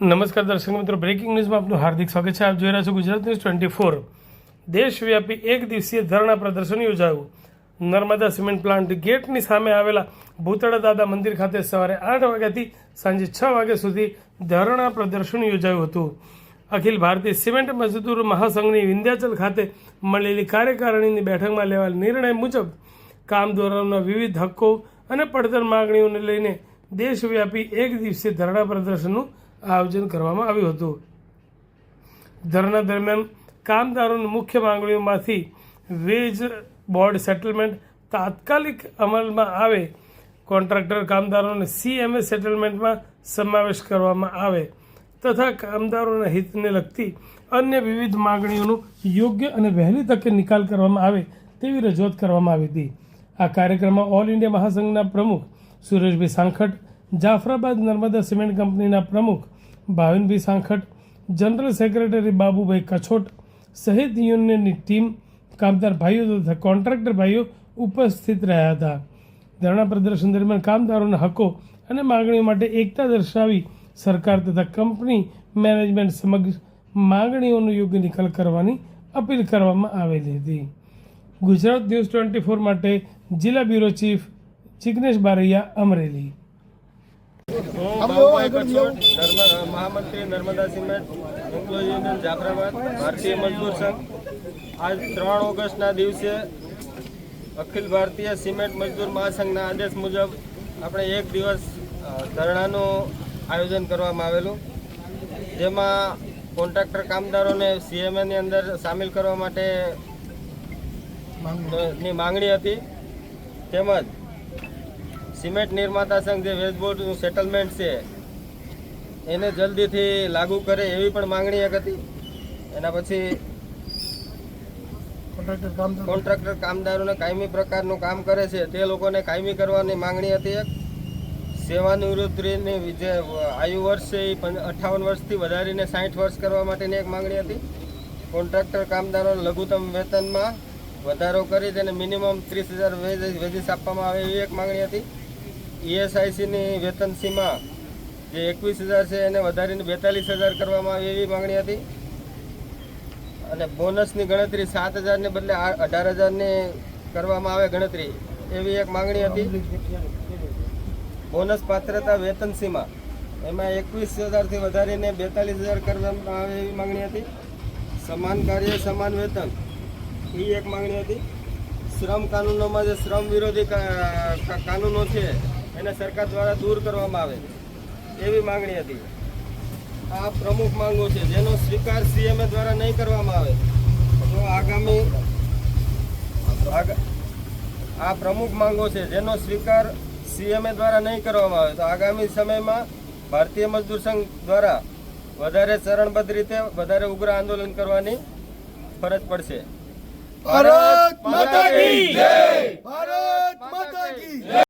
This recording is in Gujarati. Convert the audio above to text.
નમસ્કાર દર્શક મિત્રો, બ્રેકિંગ ન્યૂઝમાં આપનું હાર્દિક સ્વાગત છે. આપ જોઈ રહ્યા છો ગુજરાત ન્યૂઝ 24. દેશવ્યાપી એક દિવસીય ધરણા પ્રદર્શન યોજાયું. નર્મદા સિમેન્ટ પ્લાન્ટ ગેટની સામે આવેલા ભૂતળા દાદા મંદિર ખાતે સવારે 8 વાગ્યાથી સાંજે 6 વાગ્યા સુધી ધરણા પ્રદર્શન યોજાયું હતું. અખિલ ભારતીય સિમેન્ટ મજદૂર મહાસંઘની વિંધ્યાચલ ખાતે મળેલી કાર્યકારિણીની બેઠકમાં લેવાયેલ નિર્ણય મુજબ કામદારોના વિવિધ હક્કો અને પડતર માગણીઓને લઈને દેશવ્યાપી એક દિવસીય ધરણા પ્રદર્શનનું આયોજન કરવામાં આવ્યું હતું. ધરણા દરમિયાન કામદારોની મુખ્ય માંગણીઓમાંથી વેજ બોર્ડ સેટલમેન્ટ તાત્કાલિક અમલમાં આવે, કોન્ટ્રાક્ટર કામદારોને CMA સેટલમેન્ટમાં સમાવેશ કરવામાં આવે તથા કામદારોના હિતને લગતી અન્ય વિવિધ માંગણીઓનો યોગ્ય અને વહેલી તકે નિકાલ કરવામાં આવે તેવી રજૂઆત કરવામાં આવી હતી. આ કાર્યક્રમમાં ઓલ ઇન્ડિયા મહાસંઘના પ્રમુખ સુરેશભાઈ સાંખટ, જાફરાબાદ નર્મદા સિમેન્ટ કંપનીના પ્રમુખ ભાવિનભાઈ સાંખટ, જનરલ સેક્રેટરી બાબુભાઈ કછોટ સહિત યુનિયનની ટીમ, કામદાર ભાઈઓ તથા કોન્ટ્રાક્ટર ભાઈઓ ઉપસ્થિત રહ્યા હતા. ધરણા પ્રદર્શન દરમિયાન કામદારોના હક્કો અને માગણીઓ માટે એકતા દર્શાવી સરકાર તથા કંપની મેનેજમેન્ટ સમગ્ર માગણીઓનો યોગ્ય નિકાલ કરવાની અપીલ કરવામાં આવેલી હતી. ગુજરાત ન્યૂઝ 24 માટે જિલ્લા બ્યુરો ચીફ જિગ્નેશ બારૈયા, અમરેલી. મહામંત્રી Narmada cement employ union Jafrabad Bharatiya Mazdoor સંઘ આજ 3 ઓગસ્ટના દિવસે અખિલ ભારતીય સિમેન્ટ મજદૂર મહાસંઘના આદેશ મુજબ આપણે એક દિવસ ધરણાનું આયોજન કરવામાં આવેલું, જેમાં કોન્ટ્રાક્ટર કામદારોને CMAની અંદર સામેલ કરવા માટેની માંગણી હતી. તેમજ સિમેન્ટ નિર્માતા સંઘ જે વેજ બોર્ડનું સેટલમેન્ટ છે એને જલ્દીથી લાગુ કરે એવી પણ માંગણી એક હતી. એના પછી કોન્ટ્રાક્ટર કામદારોને કાયમી પ્રકારનું કામ કરે છે તે લોકોને કાયમી કરવાની માંગણી હતી. એક સેવાનિવૃત્તિની જે આયુ વર્ષ છે એ 58 વર્ષથી વધારીને 60 વર્ષ કરવા માટેની એક માંગણી હતી. કોન્ટ્રાક્ટર કામદારોને લઘુત્તમ વેતનમાં વધારો કરી તેને મિનિમમ 30,000 વેજીસ આપવામાં આવે એવી એક માંગણી હતી. ESICની વેતન સીમા જે 21,000 છે એને વધારીને 42,000 કરવામાં આવે એવી માંગણી હતી. અને બોનસની ગણતરી 7,000 ને બદલે 18,000ની કરવામાં આવે ગણતરી એવી એક માંગણી હતી. બોનસ પાત્રતા વેતન સીમા એમાં 21,000થી વધારીને 42,000 કરવામાં આવે એવી માંગણી હતી. સમાન કાર્ય સમાન વેતન એ એક માંગણી હતી. શ્રમ કાનૂનોમાં જે શ્રમ વિરોધી કાનૂનો છે એને સરકાર દ્વારા દૂર કરવામાં આવે એવી માંગણી હતી. આ પ્રમુખ માંગો છે જેનો સ્વીકાર CMA દ્વારા નહીં કરવામાં આવે તો આ પ્રમુખ માંગો છે જેનો સ્વીકાર CMA દ્વારા નહીં કરવામાં આવે તો આગામી સમયમાં ભારતીય મજદૂર સંઘ દ્વારા વધારે ચરણબદ્ધ રીતે વધારે ઉગ્ર આંદોલન કરવાની ફરજ પડશે. ભારત માતા કી જય! ભારત માતા કી જય!